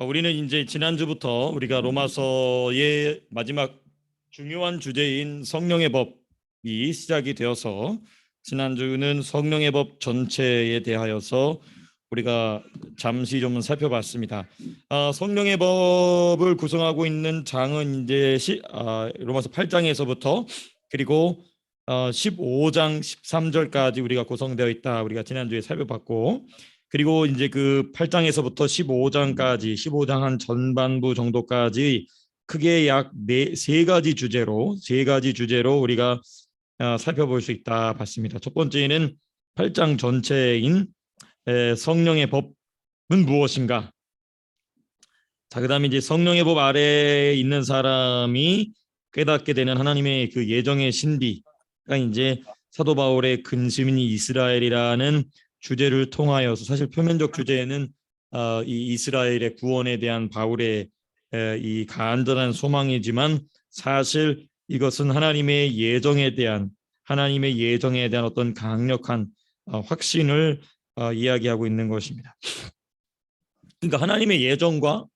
우리는 이제 지난주부터 우리가 로마서의 마지막 중요한 주제인 성령의 법이 시작이 되어서 지난주는 성령의 법 전체에 대하여서 우리가 잠시 좀 살펴봤습니다. 성령의 법을 구성하고 있는 장은 이제 로마서 8장에서부터 그리고 15장 13절까지 우리가 구성되어 있다. 우리가 지난주에 살펴봤고, 그리고 이제 그 8장에서부터 15장까지 15장 한 전반부 정도까지 크게 약 세 가지 주제로 우리가 살펴볼 수 있다 봤습니다. 첫 번째는 8장 전체인 성령의 법은 무엇인가? 자, 그다음에 이제 성령의 법 아래에 있는 사람이 깨닫게 되는 하나님의 그 예정의 신비가 이제 사도 바울의 근심인 이스라엘이라는 주제를 통하여서, 사실 표면적 주제는 이 이스라엘의 구원에 대한 바울의 이 간절한 소망이지만, 사실 이것은 하나님의 예정에 대한 어떤 강력한 확신을 이야기하고 있는 것입니다. 그러니까 하나님의 예정과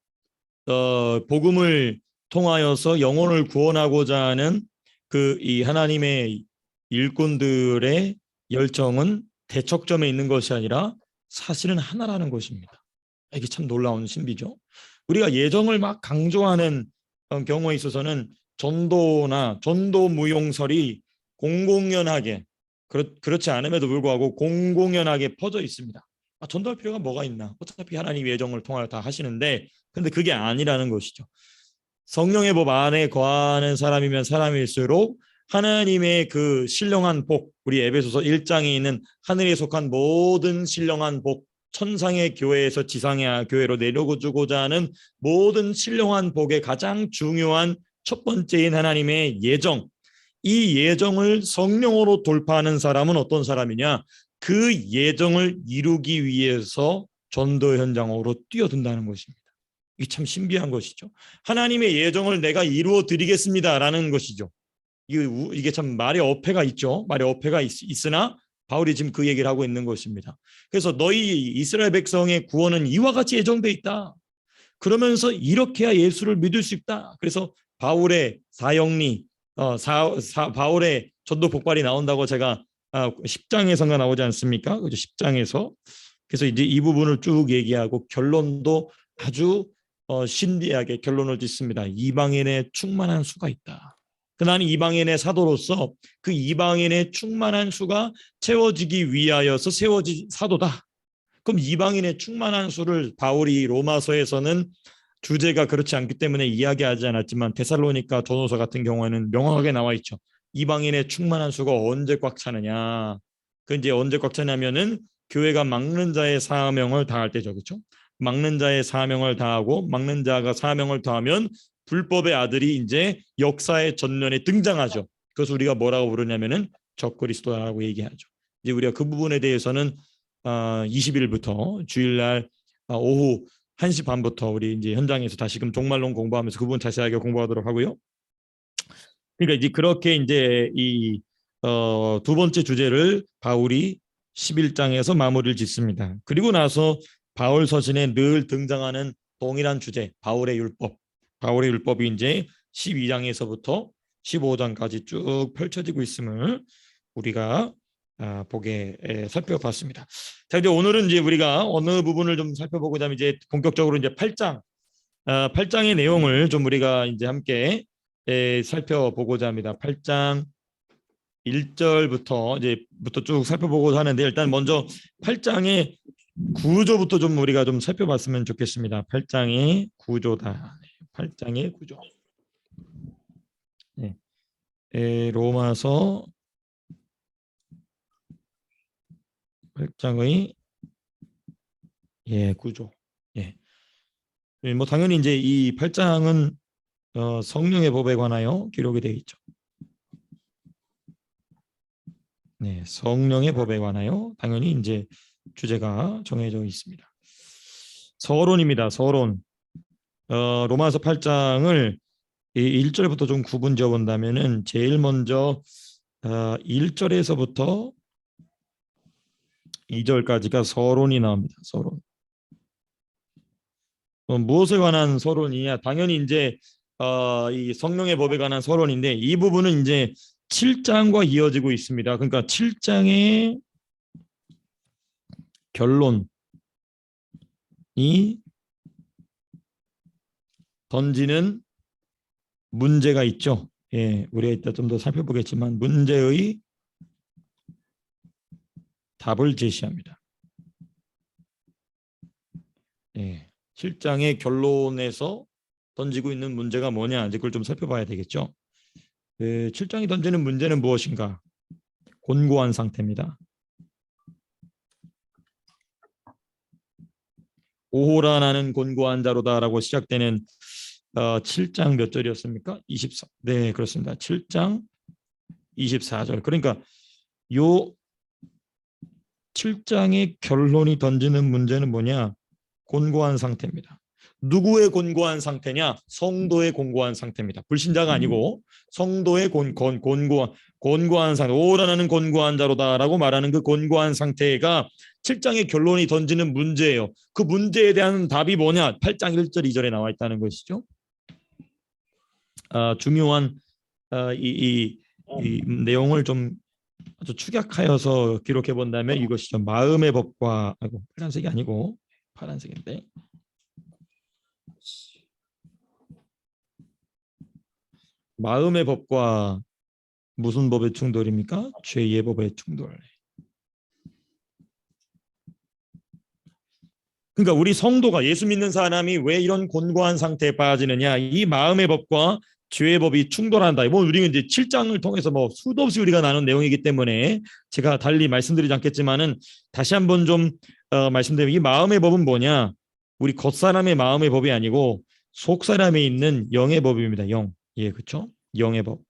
복음을 통하여서 영혼을 구원하고자 하는 그 이 하나님의 일꾼들의 열정은 대척점에 있는 것이 아니라 사실은 하나라는 것입니다. 이게 참 놀라운 신비죠. 우리가 예정을 막 강조하는 경우에 있어서는 전도 무용설이 공공연하게, 그렇지 않음에도 불구하고 공공연하게 퍼져 있습니다. 전도할 필요가 뭐가 있나? 어차피 하나님 예정을 통하여 다 하시는데, 근데 그게 아니라는 것이죠. 성령의 법 안에 거하는 사람이면 사람일수록 하나님의 그 신령한 복, 우리 에베소서 1장에 있는 하늘에 속한 모든 신령한 복, 천상의 교회에서 지상의 교회로 내려주고자 하는 모든 신령한 복의 가장 중요한 첫 번째인 하나님의 예정, 이 예정을 성령으로 돌파하는 사람은 어떤 사람이냐? 그 예정을 이루기 위해서 전도 현장으로 뛰어든다는 것입니다. 이게 참 신비한 것이죠. 하나님의 예정을 내가 이루어 드리겠습니다라는 것이죠. 이게 참 말의 어폐가 있죠. 말의 어폐가 있으나 바울이 지금 그 얘기를 하고 있는 것입니다. 그래서 너희 이스라엘 백성의 구원은 이와 같이 예정돼 있다. 그러면서 이렇게 해야 예수를 믿을 수 있다. 그래서 바울의 사형리, 바울의 전도 복발이 나온다고 제가 10장에서가 나오지 않습니까? 그죠? 10장에서. 그래서 이제 이 부분을 쭉 얘기하고 결론도 아주 신비하게 결론을 짓습니다. 이방인의 충만한 수가 있다. 나는 이방인의 사도로서 그 이방인의 충만한 수가 채워지기 위하여서 세워진 사도다. 그럼 이방인의 충만한 수를 바울이 로마서에서는 주제가 그렇지 않기 때문에 이야기하지 않았지만 데살로니가 전후서 같은 경우에는 명확하게 나와 있죠. 이방인의 충만한 수가 언제 꽉 차느냐? 그 이제 언제 꽉 차냐면은 교회가 막는 자의 사명을 다할 때죠, 그렇죠? 막는 자의 사명을 다하고 막는 자가 사명을 다하면 불법의 아들이 이제 역사의 전면에 등장하죠. 그래서 우리가 뭐라고 부르냐면은 적그리스도라고 얘기하죠. 이제 우리가 그 부분에 대해서는 20일부터 주일날 오후 1시 반부터 우리 이제 현장에서 다시금 종말론 공부하면서 그 부분 자세하게 공부하도록 하고요. 그러니까 이제 그렇게 이제 이 두 번째 주제를 바울이 11장에서 마무리를 짓습니다. 그리고 나서 바울 서신에 늘 등장하는 동일한 주제, 바울의 율법. 바울의 율법이 이제 12장에서부터 15장까지 쭉 펼쳐지고 있음을 우리가 살펴봤습니다. 자, 이제 오늘은 이제 우리가 어느 부분을 좀 살펴보고자 하면 이제 본격적으로 이제 8장의 내용을 좀 우리가 이제 함께 살펴보고자 합니다. 8장 1절부터 이제부터 쭉 살펴보고자 하는데, 일단 먼저 8장의 구조부터 좀 우리가 좀 살펴봤으면 좋겠습니다. 8장의 구조다. 8장의 구조. 네. 로마서 8장의 구조. 뭐 당연히 이제 이 8장은 성령의 법에 관하여 기록이 되어 있죠. 네, 성령의 법에 관하여 당연히 이제 주제가 정해져 있습니다. 서론입니다. 서론. 로마서 8장을 1절부터 좀 구분 지어 본다면은 제일 먼저 1절에서부터 2절까지가 서론이 나옵니다. 서론. 무엇에 관한 서론이냐? 당연히 이제 이 성령의 법에 관한 서론인데 이 부분은 이제 7장과 이어지고 있습니다. 그러니까 7장의 결론이 던지는 문제가 있죠. 예, 우리가 이따 좀 더 살펴보겠지만 문제의 답을 제시합니다. 예, 7장의 결론에서 던지고 있는 문제가 뭐냐? 이제 그걸 좀 살펴봐야 되겠죠. 7장이 던지는 문제는 무엇인가? 곤고한 상태입니다. 오호라 나는 곤고한 자로다라고 시작되는 7장 몇 절이었습니까? 24. 네, 그렇습니다. 7장 24절. 그러니까 요 7장의 결론이 던지는 문제는 뭐냐? 곤고한 상태입니다. 누구의 곤고한 상태냐? 성도의 곤고한 상태입니다. 불신자가 아니고 성도의 곤고한 상태. 오라는 곤고한 자로다라고 말하는 그 곤고한 상태가 7장의 결론이 던지는 문제예요. 그 문제에 대한 답이 뭐냐? 8장 1절 2절에 나와 있다는 것이죠. 중요한 이 내용을 좀 아주 축약하여서 기록해 본다면 이것이 좀 마음의 법과 빨간색이 아니고 파란색인데 마음의 법과 무슨 법의 충돌입니까? 죄의 법의 충돌. 그러니까 우리 성도가 예수 믿는 사람이 왜 이런 곤고한 상태에 빠지느냐? 이 마음의 법과 죄의 법이 충돌한다. 뭐 우리는 이제 7장을 통해서 뭐 수도 없이 우리가 나눈 내용이기 때문에 제가 달리 말씀드리지 않겠지만은 다시 한번 좀 말씀드리면 이 마음의 법은 뭐냐? 우리 겉사람의 마음의 법이 아니고 속사람에 있는 영의 법입니다. 영. 예, 그렇죠? 영의 법.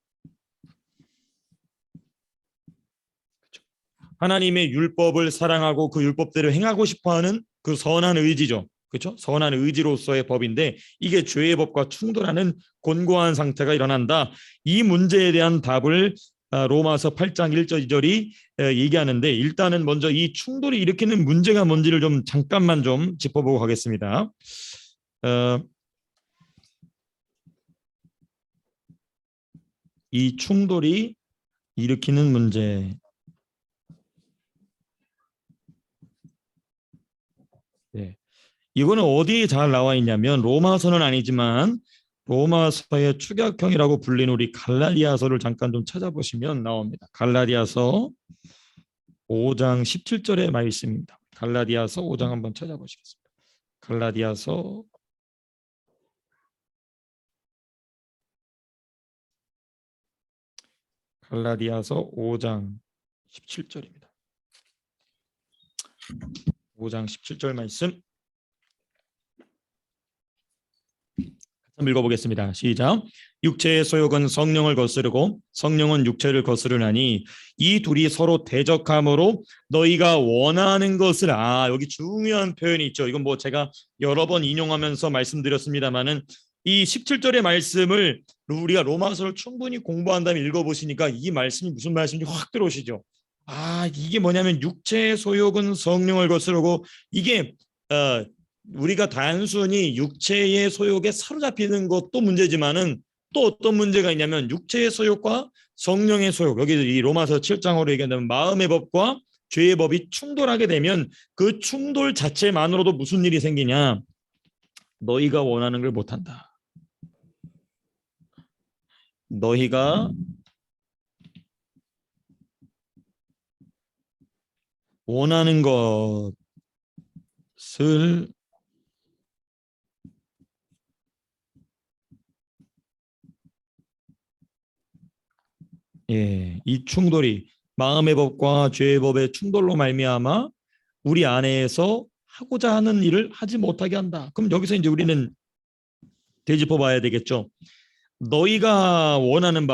하나님의 율법을 사랑하고 그 율법대로 행하고 싶어하는 그 선한 의지죠. 그렇죠? 선한 의지로서의 법인데 이게 죄의 법과 충돌하는 곤고한 상태가 일어난다. 이 문제에 대한 답을 로마서 8장 1절 2절이 얘기하는데 일단은 먼저 이 충돌이 일으키는 문제가 뭔지를 좀 잠깐만 좀 짚어보고 가겠습니다. 이 충돌이 일으키는 문제. 네. 이거는 어디에 잘 나와 있냐면 로마서는 아니지만 로마서의 축약형이라고 불리는 우리 갈라디아서를 잠깐 좀 찾아보시면 나옵니다. 갈라디아서 5장 17절의 말씀입니다. 갈라디아서 5장 한번 찾아보시겠습니다. 갈라디아서 5장 17절입니다. 5장 17절 말씀 한번 읽어보겠습니다. 시작. 육체의 소욕은 성령을 거스르고 성령은 육체를 거스르나니 이 둘이 서로 대적함으로 너희가 원하는 것을 여기 중요한 표현이 있죠. 이건 뭐 제가 여러 번 인용하면서 말씀드렸습니다만은 이 17절의 말씀을 우리가 로마서를 충분히 공부한 다음에 읽어보시니까 이 말씀이 무슨 말씀인지 확 들어오시죠. 이게 뭐냐면 육체의 소욕은 성령을 거스르고 이게 우리가 단순히 육체의 소욕에 사로잡히는 것도 문제지만은 또 어떤 문제가 있냐면 육체의 소욕과 성령의 소욕, 여기 이 로마서 7장으로 얘기한다면 마음의 법과 죄의 법이 충돌하게 되면 그 충돌 자체만으로도 무슨 일이 생기냐? 너희가 원하는 걸 못한다. 너희가 원하는 것을 이 충돌이 마음의 법과 죄의 법의 충돌로 말미암아 우리 안에서 하고자 하는 일을 하지 못하게 한다. 그럼 여기서 이제 우리는 되짚어 봐야 되겠죠. 너희가 원하는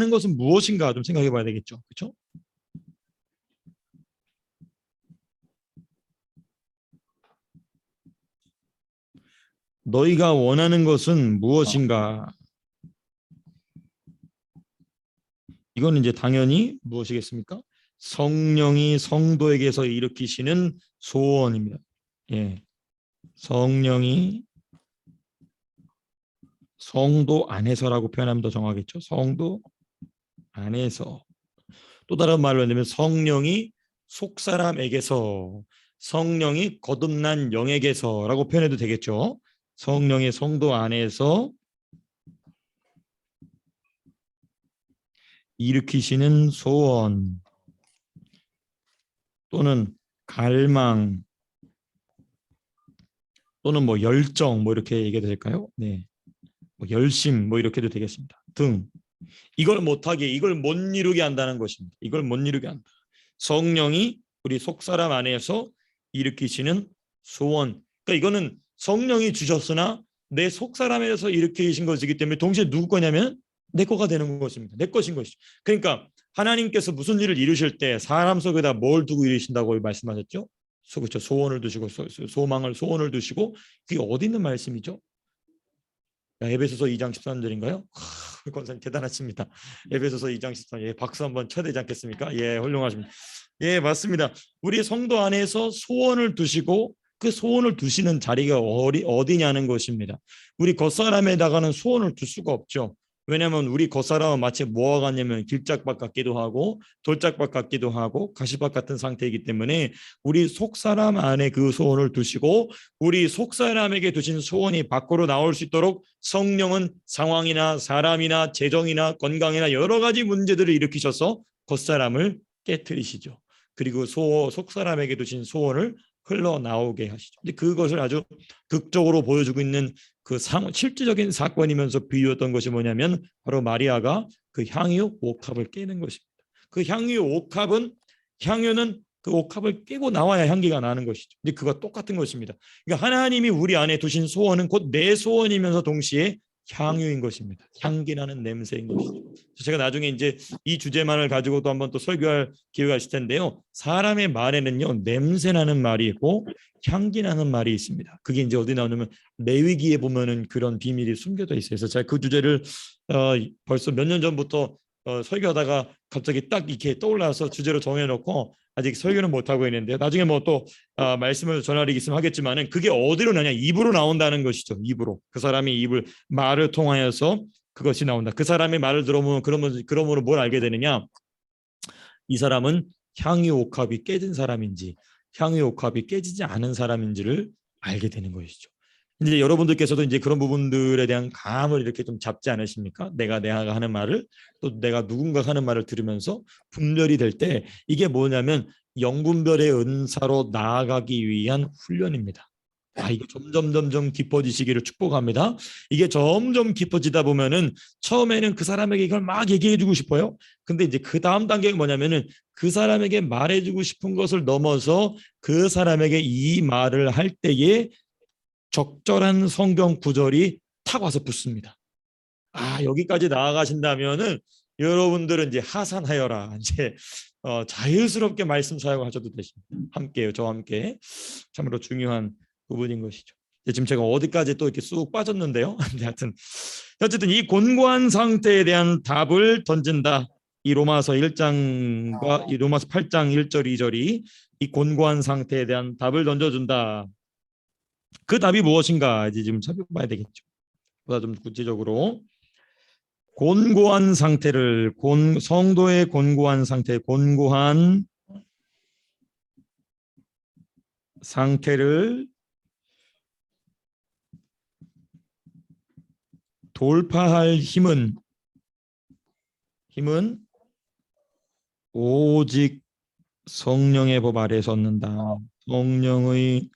것은 무엇인가 좀 생각해 봐야 되겠죠. 그렇죠? 너희가 원하는 것은 무엇인가? 이건 이제 당연히 무엇이겠습니까? 성령이 성도에게서 일으키시는 소원입니다. 예. 성령이 성도 안에서라고 표현하면 더 정확하겠죠. 성도 안에서. 또 다른 말로 하면 성령이 속사람에게서, 성령이 거듭난 영에게서라고 표현해도 되겠죠. 성령의 성도 안에서 일으키시는 소원 또는 갈망 또는 뭐 열정 뭐 이렇게 얘기해도 될까요? 네, 뭐 열심 뭐 이렇게도 되겠습니다. 등 이걸 못하게, 이걸 못 이루게 한다는 것입니다. 이걸 못 이루게 한다. 성령이 우리 속사람 안에서 일으키시는 소원. 그러니까 이거는 성령이 주셨으나 내 속사람에서 일으키신 것이기 때문에 동시에 누구 거냐면 내 거가 되는 것입니다. 내 것인 것이죠. 그러니까 하나님께서 무슨 일을 이루실 때 사람 속에다 뭘 두고 이루신다고 말씀하셨죠? 그렇죠. 소원을 두시고 소망을 소원을 두시고 그게 어디 있는 말씀이죠? 에베소서 2장 13절인가요? 권사님 대단하십니다. 에베소서 2장 13절. 예, 박수 한번 쳐야 되지 않겠습니까? 예, 훌륭하십니다. 예, 맞습니다. 우리 성도 안에서 소원을 두시고 그 소원을 두시는 자리가 어디냐는 것입니다. 우리 겉사람에다가는 소원을 둘 수가 없죠. 왜냐하면 우리 겉사람은 마치 뭐와 같냐면 길짝밭 같기도 하고 돌짝밭 같기도 하고 가시밭 같은 상태이기 때문에 우리 속사람 안에 그 소원을 두시고 우리 속사람에게 두신 소원이 밖으로 나올 수 있도록 성령은 상황이나 사람이나 재정이나 건강이나 여러 가지 문제들을 일으키셔서 겉사람을 깨트리시죠. 그리고 속사람에게 두신 소원을 흘러나오게 하시죠. 그것을 아주 극적으로 보여주고 있는 그 실질적인 사건이면서 비유했던 것이 뭐냐면 바로 마리아가 그 향유 옥합을 깨는 것입니다. 그 향유 옥합은 향유는 그 옥합을 깨고 나와야 향기가 나는 것이죠. 근데 그거 똑같은 것입니다. 그러니까 하나님이 우리 안에 두신 소원은 곧 내 소원이면서 동시에 향유인 것입니다. 향기 나는 냄새인 것이죠. 제가 나중에 이제 이 주제만을 가지고도 한번 또 설교할 기회가 있을 텐데요. 사람의 말에는요 냄새 나는 말이 있고 향기 나는 말이 있습니다. 그게 이제 어디 나오냐면 레위기에 보면은 그런 비밀이 숨겨져 있어요. 그래서 제가 그 주제를 벌써 몇 년 전부터 설교하다가 갑자기 딱 이렇게 떠올라서 주제로 정해놓고 아직 설교는 못하고 있는데요. 나중에 뭐 또 말씀을 전할 일이 있으면 하겠지만은 그게 어디로 나냐? 입으로 나온다는 것이죠. 입으로. 그 사람이 입을 말을 통하여서 그것이 나온다. 그 사람의 말을 들어보면 그러므로 뭘 알게 되느냐? 이 사람은 향유 옥합이 깨진 사람인지 향유 옥합이 깨지지 않은 사람인지를 알게 되는 것이죠. 이제 여러분들께서도 이제 그런 부분들에 대한 감을 이렇게 좀 잡지 않으십니까? 내가 하는 말을 또 내가 누군가 하는 말을 들으면서 분별이 될 때 이게 뭐냐면 영분별의 은사로 나아가기 위한 훈련입니다. 이게 점점 깊어지시기를 축복합니다. 이게 점점 깊어지다 보면은 처음에는 그 사람에게 이걸 막 얘기해주고 싶어요. 근데 이제 그 다음 단계가 뭐냐면은 그 사람에게 말해주고 싶은 것을 넘어서 그 사람에게 이 말을 할 때에 적절한 성경 구절이 탁 와서 붙습니다. 여기까지 나아가신다면은 여러분들은 이제 하산하여라. 이제 자유스럽게 말씀 사용하셔도 되십니다. 함께요, 저와 함께. 참으로 중요한 부분인 것이죠. 지금 제가 어디까지 또 이렇게 쑥 빠졌는데요. 하여튼 어쨌든 이 곤고한 상태에 대한 답을 던진다. 이 로마서 1장과 이 로마서 8장 1절 2절이 이 곤고한 상태에 대한 답을 던져준다. 그 답이 무엇인가 이제 지금 살펴봐야 되겠죠. 보다 좀 구체적으로 곤고한 상태를 성도의 곤고한 상태를 돌파할 힘은 오직 성령의 법 아래에서 얻는다. 성령의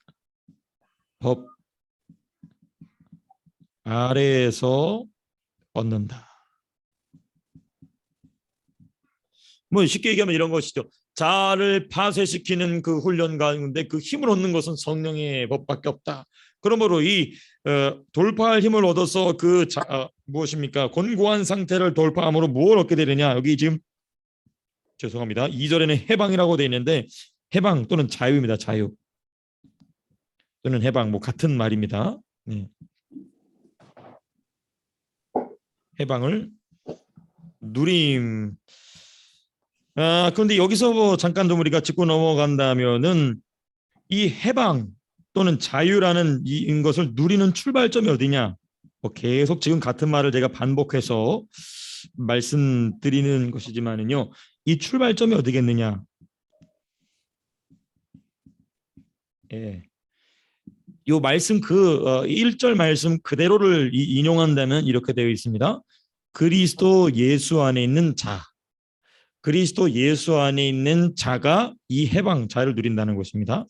법 아래에서 얻는다. 뭐 쉽게 얘기하면 이런 것이죠. 자아를 파쇄시키는 그 훈련 가운데 그 힘을 얻는 것은 성령의 법밖에 없다. 그러므로 이 돌파할 힘을 얻어서 무엇입니까? 곤고한 상태를 돌파함으로 뭘 얻게 되느냐? 여기 지금 죄송합니다. 2절에는 해방이라고 되어 있는데 해방 또는 자유입니다. 자유 또는 해방 뭐 같은 말입니다. 네. 해방을 누림. 그런데 여기서 뭐 잠깐 좀 우리가 짚고 넘어간다면은 이 해방 또는 자유라는 것을 누리는 출발점이 어디냐? 계속 지금 같은 말을 제가 반복해서 말씀드리는 것이지만은요. 이 출발점이 어디겠느냐? 예. 요 말씀 1절 말씀 그대로를 인용한다면 이렇게 되어 있습니다. 그리스도 예수 안에 있는 자. 그리스도 예수 안에 있는 자가 이 해방 자유를 누린다는 것입니다.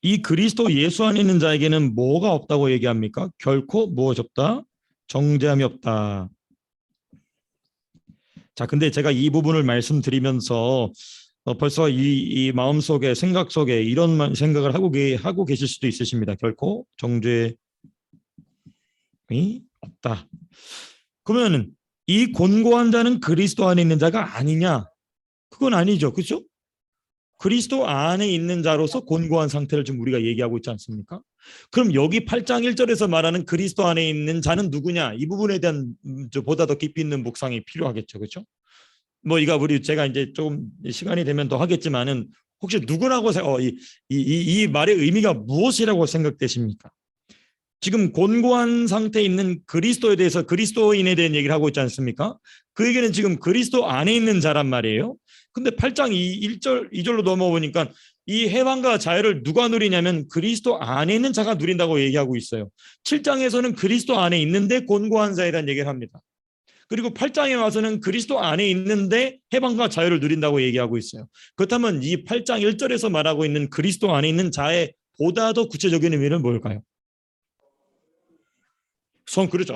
이 그리스도 예수 안에 있는 자에게는 뭐가 없다고 얘기합니까? 결코 무엇이 없다? 정죄함이 없다. 자, 근데 제가 이 부분을 말씀드리면서 벌써 이 마음속에 생각 속에 이런 생각을 하고 계실 수도 있으십니다. 결코 정죄함이 없다. 그러면 이 곤고한 자는 그리스도 안에 있는 자가 아니냐? 그건 아니죠. 그렇죠? 그리스도 안에 있는 자로서 곤고한 상태를 지금 우리가 얘기하고 있지 않습니까? 그럼 여기 8장 1절에서 말하는 그리스도 안에 있는 자는 누구냐? 이 부분에 대한 보다 더 깊이 있는 묵상이 필요하겠죠. 그렇죠? 뭐 이거 제가 이제 좀 시간이 되면 더 하겠지만은 혹시 누구라고 이 말의 의미가 무엇이라고 생각되십니까? 지금 곤고한 상태에 있는 그리스도에 대해서 그리스도인에 대한 얘기를 하고 있지 않습니까? 그에게는 지금 그리스도 안에 있는 자란 말이에요. 근데 8장 1절 2절로 넘어보니까 이 해방과 자유를 누가 누리냐면 그리스도 안에 있는 자가 누린다고 얘기하고 있어요. 7장에서는 그리스도 안에 있는데 곤고한 자에 대한 얘기를 합니다. 그리고 8장에 와서는 그리스도 안에 있는데 해방과 자유를 누린다고 얘기하고 있어요. 그렇다면 이 8장 1절에서 말하고 있는 그리스도 안에 있는 자의 보다 더 구체적인 의미는 뭘까요? 그렇죠.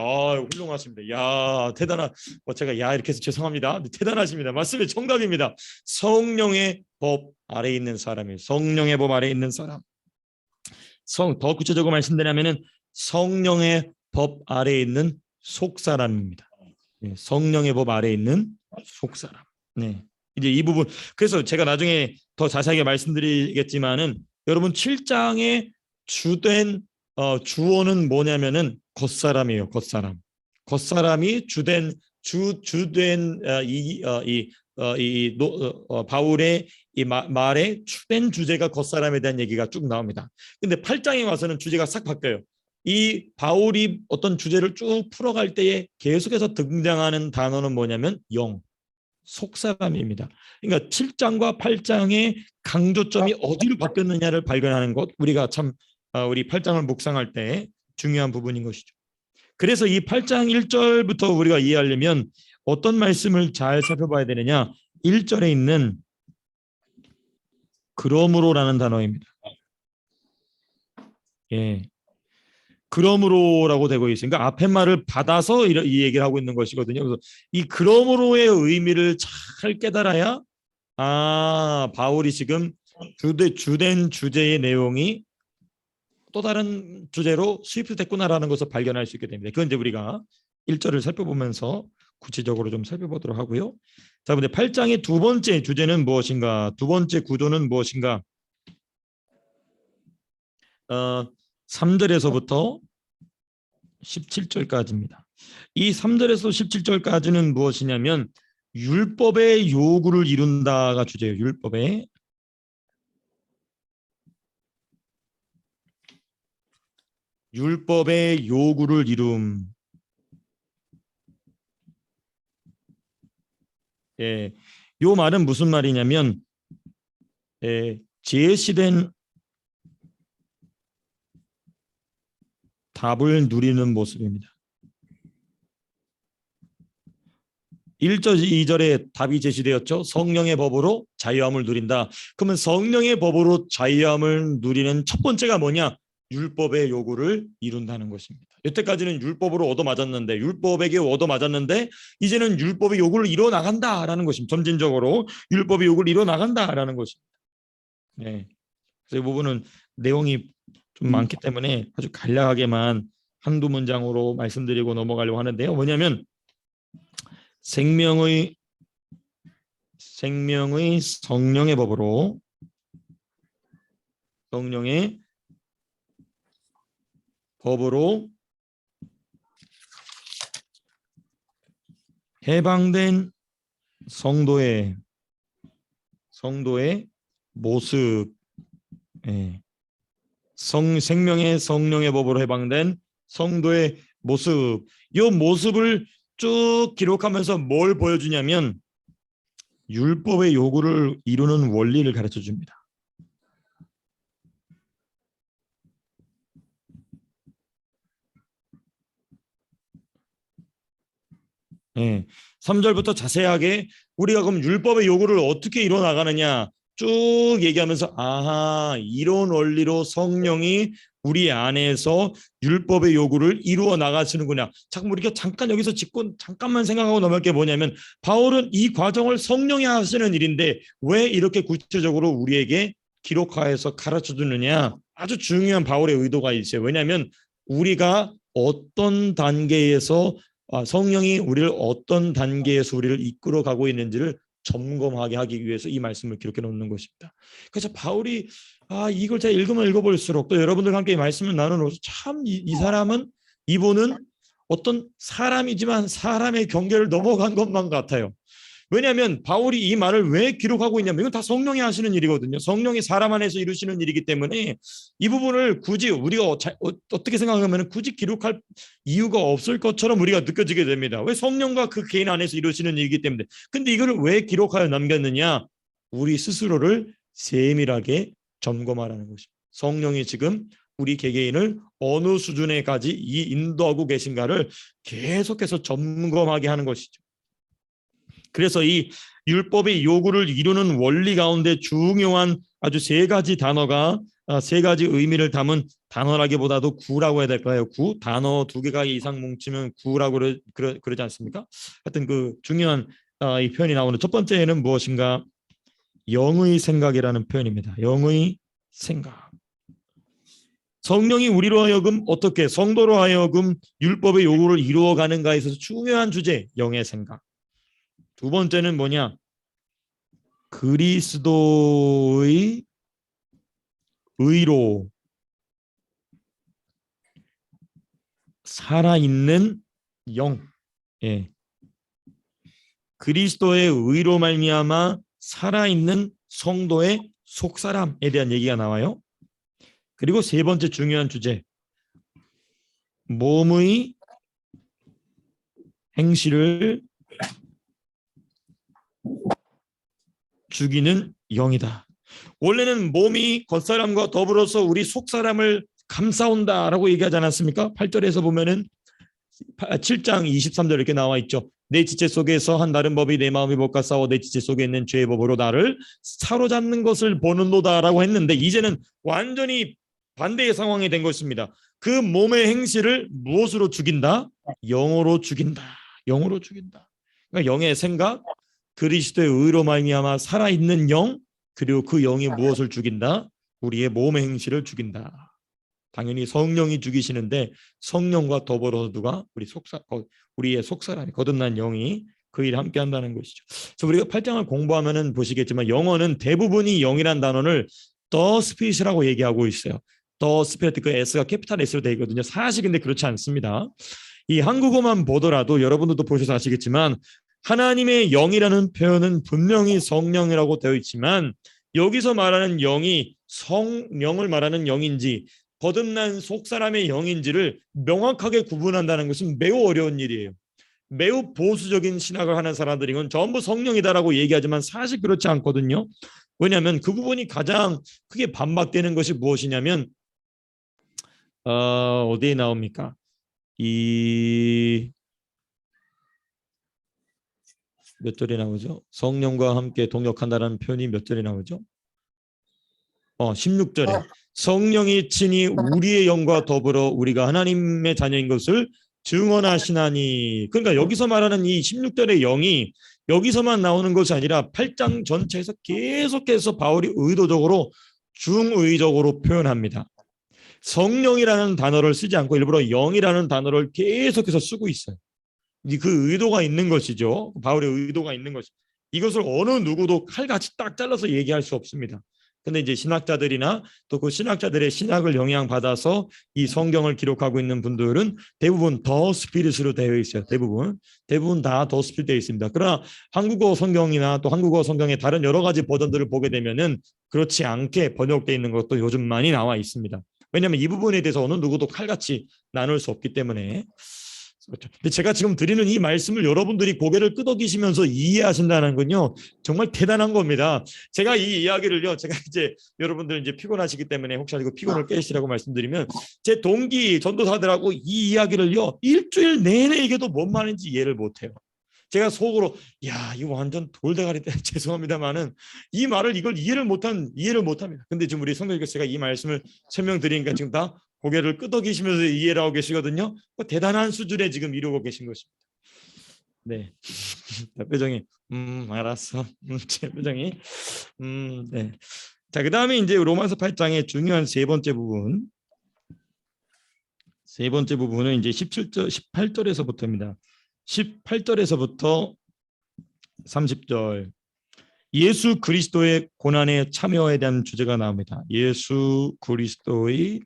훌륭하십니다. 야, 대단한. 제가 이렇게 해서 죄송합니다. 대단하십니다. 맞습니다. 정답입니다. 성령의 법 아래에 있는 사람이에요. 성령의 법 아래에 있는 사람. 더 구체적으로 말씀드리면은 성령의 법 아래에 있는 속사람입니다. 성령의 법 아래에 있는 속사람. 네. 이제 이 부분 그래서 제가 나중에 더 자세하게 말씀드리겠지만은 여러분 7장의 주된 주어는 뭐냐면은 겉사람이에요. 겉사람. 겉사람이 주된 바울의 이 말의 주된 주제가 겉사람에 대한 얘기가 쭉 나옵니다. 근데 8장에 와서는 주제가 싹 바뀌어요. 이 바울이 어떤 주제를 쭉 풀어갈 때에 계속해서 등장하는 단어는 뭐냐면 속사람입니다. 그러니까 7장과 8장의 강조점이 어디로 바뀌었느냐를 발견하는 것 우리가 참 우리 8장을 묵상할 때 중요한 부분인 것이죠. 그래서 이 8장 1절부터 우리가 이해하려면 어떤 말씀을 잘 살펴봐야 되느냐 1절에 있는 그러므로라는 단어입니다. 예. 그러므로라고 되고 있으니까 그러니까 앞에 말을 받아서 이 얘기를 하고 있는 것이거든요. 그래서 이 그러므로의 의미를 잘 깨달아야 바울이 지금 주된 주제의 내용이 또 다른 주제로 수입됐구나라는 것을 발견할 수 있게 됩니다. 그건 이제 우리가 1절을 살펴보면서 구체적으로 좀 살펴보도록 하고요. 자, 근데 8장의 두 번째 주제는 무엇인가? 두 번째 구조는 무엇인가? 3절에서부터 17절까지입니다. 이 3절에서 17절까지는 무엇이냐면 율법의 요구를 이룬다가 주제예요. 율법의 요구를 이룸. 예, 요 말은 무슨 말이냐면 제시된 답을 누리는 모습입니다. 1절, 2절에 답이 제시되었죠. 성령의 법으로 자유함을 누린다. 그러면 성령의 법으로 자유함을 누리는 첫 번째가 뭐냐? 율법의 요구를 이룬다는 것입니다. 여태까지는 율법으로 얻어맞았는데 율법에게 얻어맞았는데 이제는 율법의 요구를 이뤄나간다라는 것입니다. 점진적으로 율법의 요구를 이뤄나간다라는 것입니다. 네. 그래서 이 부분은 내용이 좀 많기 때문에 아주 간략하게만 한두 문장으로 말씀드리고 넘어가려고 하는데요. 뭐냐면 생명의 성령의 법으로 해방된 성도의 모습, 예. 생명의 성령의 법으로 해방된 성도의 모습, 이 모습을 쭉 기록하면서 뭘 보여주냐면 율법의 요구를 이루는 원리를 가르쳐 줍니다. 예, 3절부터 자세하게 우리가 그럼 율법의 요구를 어떻게 이뤄 나가느냐 쭉 얘기하면서 아하, 이런 원리로 성령이 우리 안에서 율법의 요구를 이루어 나가시는구나. 잠깐 우리가 잠깐 여기서 짚고 잠깐만 생각하고 넘어갈 게 뭐냐면 바울은 이 과정을 성령이 하시는 일인데 왜 이렇게 구체적으로 우리에게 기록하여서 가르쳐 주느냐. 아주 중요한 바울의 의도가 있어요. 왜냐하면 우리가 어떤 단계에서 성령이 우리를 어떤 단계에서 우리를 이끌어 가고 있는지를 점검하게 하기 위해서 이 말씀을 기록해 놓는 것입니다. 그래서 바울이 이걸 제가 읽으면 읽어볼수록 또 여러분들과 함께 이 말씀을 나누면서 참 이 사람은 이분은 어떤 사람이지만 사람의 경계를 넘어간 것만 같아요. 왜냐하면 바울이 이 말을 왜 기록하고 있냐면 이건 다 성령이 하시는 일이거든요. 성령이 사람 안에서 이루시는 일이기 때문에 이 부분을 굳이 우리가 어떻게 생각하면 굳이 기록할 이유가 없을 것처럼 우리가 느껴지게 됩니다. 왜? 성령과 그 개인 안에서 이루시는 일이기 때문에. 근데 이걸 왜 기록하여 남겼느냐? 우리 스스로를 세밀하게 점검하라는 것입니다. 성령이 지금 우리 개개인을 어느 수준에까지 인도하고 계신가를 계속해서 점검하게 하는 것이죠. 그래서 이 율법의 요구를 이루는 원리 가운데 중요한 아주 세 가지 단어가 세 가지 의미를 담은 단어라기보다도 구라고 해야 될까요? 구 단어 두 개가 이상 뭉치면 구라고 그러지 않습니까? 하여튼 그 중요한 이 표현이 나오는 첫 번째는 무엇인가? 영의 생각이라는 표현입니다. 영의 생각. 성령이 우리로 하여금 어떻게 성도로 하여금 율법의 요구를 이루어가는가에 있어서 중요한 주제, 영의 생각. 두 번째는 뭐냐? 그리스도의 의로 살아있는 영. 예. 그리스도의 의로 말미암아 살아있는 성도의 속사람에 대한 얘기가 나와요. 그리고 세 번째 중요한 주제, 몸의 행실을 죽이는 영이다. 원래는 몸이 겉사람과 더불어서 우리 속사람을 감싸온다라고 얘기하지 않았습니까? 8절에서 보면은 7장 23절 이렇게 나와 있죠. 내 지체 속에서 한 다른 법이 내 마음의 법과 싸워 내 지체 속에 있는 죄의 법으로 나를 사로잡는 것을 보는도다라고 했는데 이제는 완전히 반대의 상황이 된 것입니다. 그 몸의 행실을 무엇으로 죽인다? 영으로 죽인다. 영으로 죽인다. 그러니까 영의 생각, 그리스도의 의로 말미암아 살아있는 영, 그리고 그 영이 무엇을 죽인다? 우리의 몸의 행실을 죽인다. 당연히 성령이 죽이시는데 성령과 더불어서 누가? 우리의 속사람이 거듭난 영이 그 일에 함께 한다는 것이죠. 그래서 우리가 8장을 공부하면은 보시겠지만 영어는 대부분이 영이란 단어를 the spirit이라고 얘기하고 있어요. the spirit, 그 S가 캐피탈 S로 되어 있거든요. 사실 근데 그렇지 않습니다. 이 한국어만 보더라도 여러분들도 보셔서 아시겠지만 하나님의 영이라는 표현은 분명히 성령이라고 되어 있지만 여기서 말하는 영이 성령을 말하는 영인지 거듭난 속사람의 영인지를 명확하게 구분한다는 것은 매우 어려운 일이에요. 매우 보수적인 신학을 하는 사람들이 이건 전부 성령이다라고 얘기하지만 사실 그렇지 않거든요. 왜냐하면 그 부분이 가장 크게 반박되는 것이 무엇이냐면 어디에 나옵니까? 몇 절에 나오죠? 성령과 함께 동역한다라는 표현이 몇 절에 나오죠? 16절에 성령이 친히 우리의 영과 더불어 우리가 하나님의 자녀인 것을 증언하시나니. 그러니까 여기서 말하는 이 16절의 영이 여기서만 나오는 것이 아니라 8장 전체에서 계속해서 바울이 의도적으로 중의적으로 표현합니다. 성령이라는 단어를 쓰지 않고 일부러 영이라는 단어를 계속해서 쓰고 있어요. 그 의도가 있는 것이죠. 바울의 의도가 있는 것이. 이것을 어느 누구도 칼같이 딱 잘라서 얘기할 수 없습니다. 근데 이제 신학자들이나 또 그 신학자들의 신학을 영향받아서 이 성경을 기록하고 있는 분들은 대부분 더 스피릿으로 되어 있어요. 대부분 다 더 스피릿 되어 있습니다. 그러나 한국어 성경이나 또 한국어 성경의 다른 여러 가지 버전들을 보게 되면은 그렇지 않게 번역되어 있는 것도 요즘 많이 나와 있습니다. 왜냐하면 이 부분에 대해서 어느 누구도 칼같이 나눌 수 없기 때문에. 그렇죠. 근데 제가 지금 드리는 이 말씀을 여러분들이 고개를 끄덕이시면서 이해하신다는 건요, 정말 대단한 겁니다. 제가 이 이야기를요, 제가 이제 여러분들 이제 피곤하시기 때문에 혹시 그 피곤을 깨시라고 말씀드리면, 제 동기 전도사들하고 이 이야기를요, 일주일 내내 이게도 뭔 말인지 이해를 못해요. 제가 속으로 야 이거 완전 돌대가리 때 죄송합니다만은 이 말을 이걸 이해를 못합니다. 근데 지금 우리 성도님께서 제가 이 말씀을 설명드리니까 지금 다 고개를 끄덕이시면서 이해를 하고 계시거든요. 대단한 수준에 지금 이루고 계신 것입니다. 네, 표정이 알았어. 제 표정이 네. 자, 그다음에 이제 로마서 8장의 중요한 세 번째 부분은 이제 17절, 18절에서부터입니다. 18절에서부터 30절. 예수 그리스도의 고난에 참여에 대한 주제가 나옵니다. 예수 그리스도의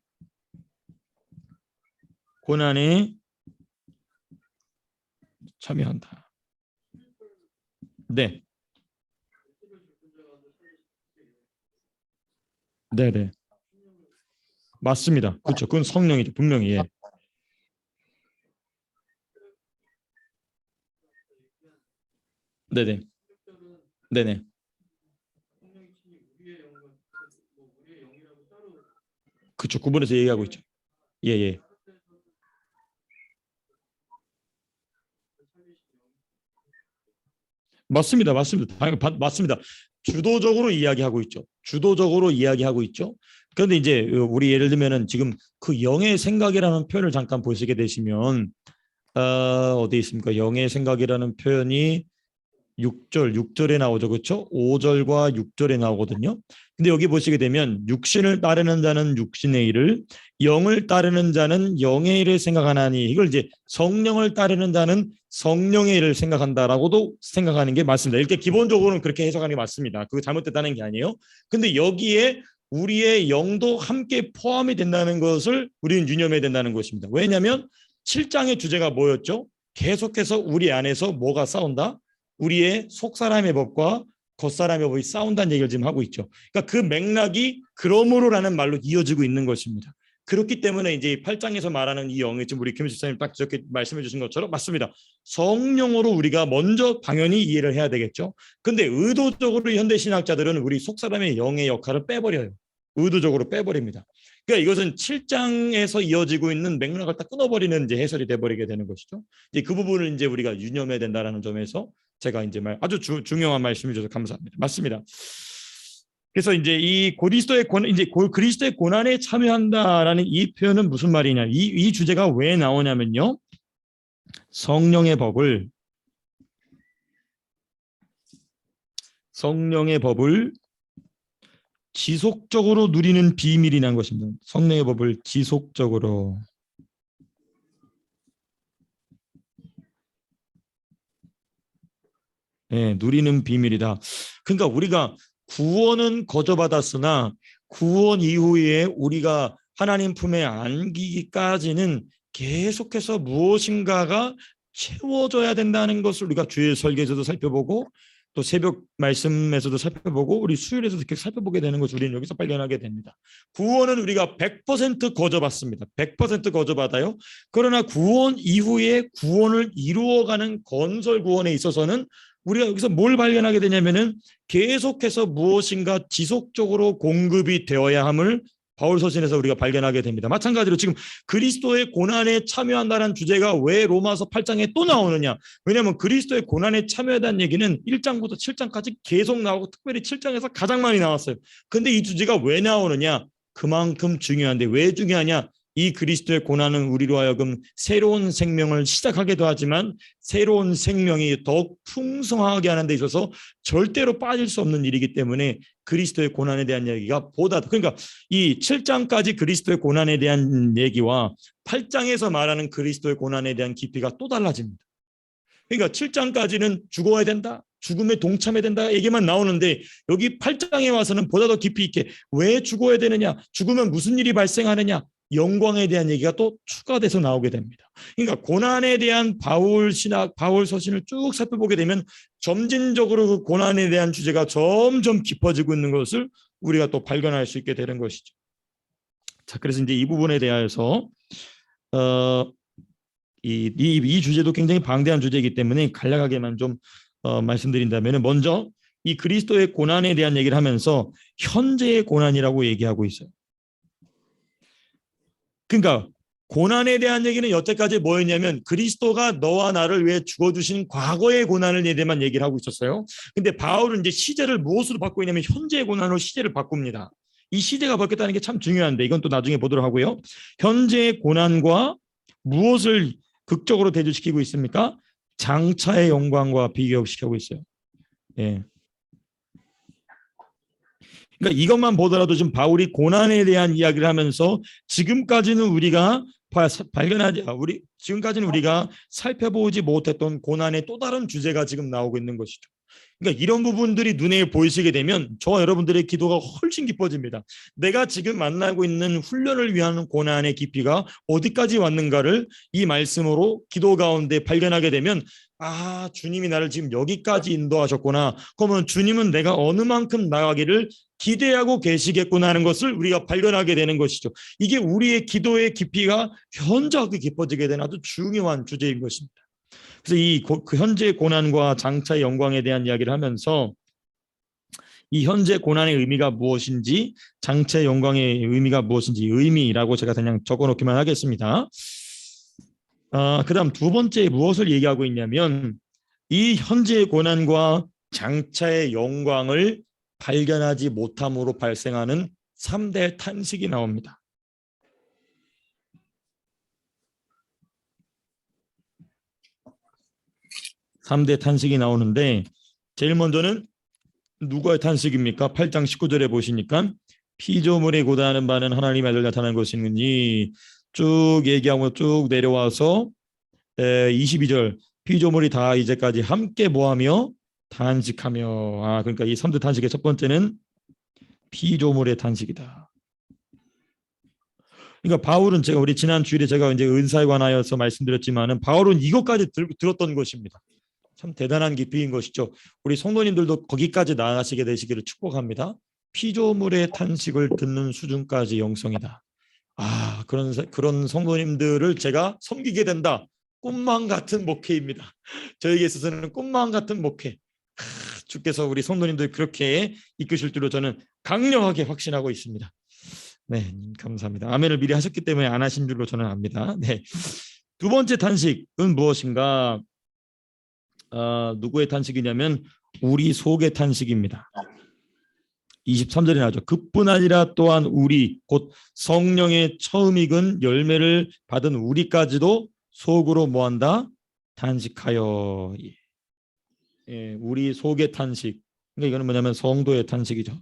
고난에 참여한다. 네. 네네. 맞습니다. 그렇죠. 그건 성령이죠. 분명히. 예. 네네. 네네. 그렇죠. 구분해서 얘기하고 있죠. 예예. 맞습니다. 맞습니다. 맞습니다. 주도적으로 이야기하고 있죠. 주도적으로 이야기하고 있죠. 그런데 이제 우리 예를 들면은 지금 그 영의 생각이라는 표현을 잠깐 보시게 되시면 어디 있습니까? 영의 생각이라는 표현이 6절에 나오죠. 그렇죠? 5절과 6절에 나오거든요. 근데 여기 보시게 되면 육신을 따르는 자는 육신의 일을, 영을 따르는 자는 영의 일을 생각하나니, 이걸 이제 성령을 따르는 자는 성령의 일을 생각한다라고도 생각하는 게 맞습니다. 이렇게 기본적으로는 그렇게 해석하는 게 맞습니다. 그거 잘못됐다는 게 아니에요. 근데 여기에 우리의 영도 함께 포함이 된다는 것을 우리는 유념해야 된다는 것입니다. 왜냐하면 7장의 주제가 뭐였죠? 계속해서 우리 안에서 뭐가 싸운다? 우리의 속사람의 법과 겉사람의 법이 싸운다는 얘기를 지금 하고 있죠. 그러니까 그 맥락이 그러므로라는 말로 이어지고 있는 것입니다. 그렇기 때문에 이제 8장에서 말하는 이 영이 지금 우리 김일수 목사님 딱 저렇게 말씀해 주신 것처럼 맞습니다. 성령으로 우리가 먼저 당연히 이해를 해야 되겠죠. 근데 의도적으로 현대 신학자들은 우리 속사람의 영의 역할을 빼버려요. 의도적으로 빼버립니다. 그러니까 이것은 7장에서 이어지고 있는 맥락을 딱 끊어버리는 이제 해설이 돼버리게 되는 것이죠. 이제 그 부분을 이제 우리가 유념해야 된다라는 점에서 제가 이제 아주 중요한 말씀해 주셔서 감사합니다. 맞습니다. 그래서 이제 이 그리스도의 고난에 참여한다라는 이 표현은 무슨 말이냐? 이 주제가 왜 나오냐면요. 성령의 법을 지속적으로 누리는 비밀이라는 것입니다. 성령의 법을 지속적으로. 네, 누리는 비밀이다. 그러니까 우리가 구원은 거저받았으나 구원 이후에 우리가 하나님 품에 안기기까지는 계속해서 무엇인가가 채워져야 된다는 것을 우리가 주일 설계에서도 살펴보고 또 새벽 말씀에서도 살펴보고 우리 수요일에서도 이렇게 살펴보게 되는 것을 우리는 여기서 발견하게 됩니다. 구원은 우리가 100% 거저받습니다. 100% 거저받아요. 그러나 구원 이후에 구원을 이루어가는 건설 구원에 있어서는 우리가 여기서 뭘 발견하게 되냐면은 계속해서 무엇인가 지속적으로 공급이 되어야 함을 바울 서신에서 우리가 발견하게 됩니다. 마찬가지로 지금 그리스도의 고난에 참여한다는 주제가 왜 로마서 8장에 또 나오느냐? 왜냐하면 그리스도의 고난에 참여한다는 얘기는 1장부터 7장까지 계속 나오고 특별히 7장에서 가장 많이 나왔어요. 근데 이 주제가 왜 나오느냐? 그만큼 중요한데 왜 중요하냐? 이 그리스도의 고난은 우리로 하여금 새로운 생명을 시작하기도 하지만 새로운 생명이 더욱 풍성하게 하는 데 있어서 절대로 빠질 수 없는 일이기 때문에 그리스도의 고난에 대한 얘기가 그러니까 이 7장까지 그리스도의 고난에 대한 얘기와 8장에서 말하는 그리스도의 고난에 대한 깊이가 또 달라집니다. 그러니까 7장까지는 죽어야 된다. 죽음에 동참해야 된다 얘기만 나오는데 여기 8장에 와서는 보다 더 깊이 있게 왜 죽어야 되느냐, 죽으면 무슨 일이 발생하느냐, 영광에 대한 얘기가 또 추가돼서 나오게 됩니다. 그러니까 고난에 대한 바울 신학, 바울 서신을 쭉 살펴보게 되면 점진적으로 그 고난에 대한 주제가 점점 깊어지고 있는 것을 우리가 또 발견할 수 있게 되는 것이죠. 자, 그래서 이제 이 부분에 대해서 이 주제도 굉장히 방대한 주제이기 때문에 간략하게만 좀 말씀드린다면, 먼저 이 그리스도의 고난에 대한 얘기를 하면서 현재의 고난이라고 얘기하고 있어요. 그러니까 고난에 대한 얘기는 여태까지 뭐였냐면 그리스도가 너와 나를 위해 죽어주신 과거의 고난을 대해만 얘기를 하고 있었어요. 근데 바울은 이제 시제를 무엇으로 바꾸고 있냐면 현재의 고난으로 시제를 바꿉니다. 이 시제가 바뀌었다는 게 참 중요한데 이건 또 나중에 보도록 하고요. 현재의 고난과 무엇을 극적으로 대조시키고 있습니까? 장차의 영광과 비교시키고 있어요. 예. 그러니까 이것만 보더라도 지금 바울이 고난에 대한 이야기를 하면서 지금까지는 우리가 지금까지는 우리가 살펴보지 못했던 고난의 또 다른 주제가 지금 나오고 있는 것이죠. 그러니까 이런 부분들이 눈에 보이시게 되면 저와 여러분들의 기도가 훨씬 깊어집니다. 내가 지금 만나고 있는 훈련을 위한 고난의 깊이가 어디까지 왔는가를 이 말씀으로 기도 가운데 발견하게 되면, 아, 주님이 나를 지금 여기까지 인도하셨구나. 그러면 주님은 내가 어느 만큼 나가기를 기대하고 계시겠구나 하는 것을 우리가 발견하게 되는 것이죠. 이게 우리의 기도의 깊이가 현저하게 깊어지게 되는 아주 중요한 주제인 것입니다. 그래서 그 현재 고난과 장차의 영광에 대한 이야기를 하면서 이 현재 고난의 의미가 무엇인지, 장차의 영광의 의미가 무엇인지, 의미라고 제가 그냥 적어놓기만 하겠습니다. 그다음 두 번째 무엇을 얘기하고 있냐면 이 현재의 고난과 장차의 영광을 발견하지 못함으로 발생하는 3대 탄식이 나옵니다. (3대) 탄식이 나오는데 제일 먼저는 누구의 탄식입니까? 8장 19절에 보시니까 피조물에 고다하는 바는 하나님의 아들 나타난 것이니 쭉 얘기하고 쭉 내려와서 22절 피조물이 다 이제까지 함께 모하며 탄식하며, 그러니까 이 3대 탄식의 첫 번째는 피조물의 탄식이다. 그러니까 바울은 우리 지난 주일에 제가 이제 은사에 관하여서 말씀드렸지만은 바울은 이것까지 들었던 것입니다. 참 대단한 깊이인 것이죠. 우리 성도님들도 거기까지 나아가시게 되시기를 축복합니다. 피조물의 탄식을 듣는 수준까지 영성이다. 그런 성도님들을 제가 섬기게 된다. 꿈만 같은 목회입니다. 저에게 있어서는 꿈만 같은 목회. 주께서 우리 성도님들 그렇게 이끄실 줄로 저는 강력하게 확신하고 있습니다. 네, 감사합니다. 아멘을 미리 하셨기 때문에 안 하신 줄로 저는 압니다. 네. 두 번째 탄식은 무엇인가? 누구의 탄식이냐면 우리 속의 탄식입니다. 23절에 나오죠. 그뿐 아니라 또한 우리 곧 성령의 처음 익은 열매를 받은 우리까지도 속으로 뭐한다? 탄식하여. 예, 우리 속의 탄식. 그러니까 이거는 뭐냐면 성도의 탄식이죠.